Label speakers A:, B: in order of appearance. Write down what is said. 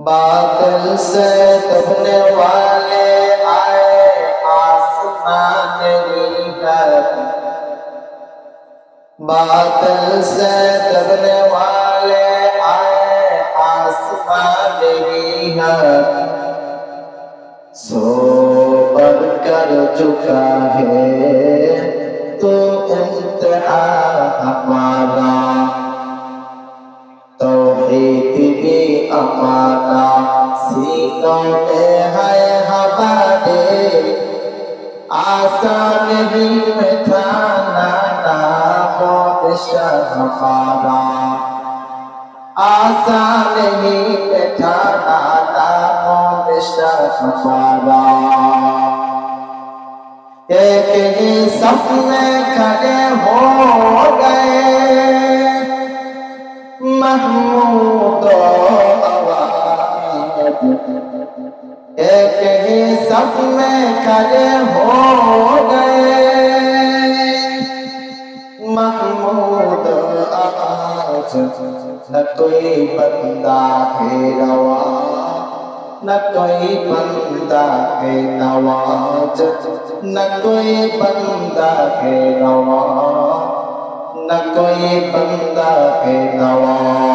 A: बादल से दबने वाले आए आसमान नीला, बादल से दबने वाले आए आसमान नीला, सो बढ़ कर चुका है तो इंतहा हमारा, तौहीद भी अमाना सीनों में है हमारे, आसान ही में ठाना नामो शाह हमारा, आसान ही में ठाना नामो शाह हमारा। एक ही सफ में खड़े हो गए महमूद आवाज़, एक ही सफ में खड़े हो गए महमूद आवाज़। न कोई बंदा है रवा, न कोई बंदा है नवाज, न कोई बंदा है रवा, न कोई बंदा है नवाज।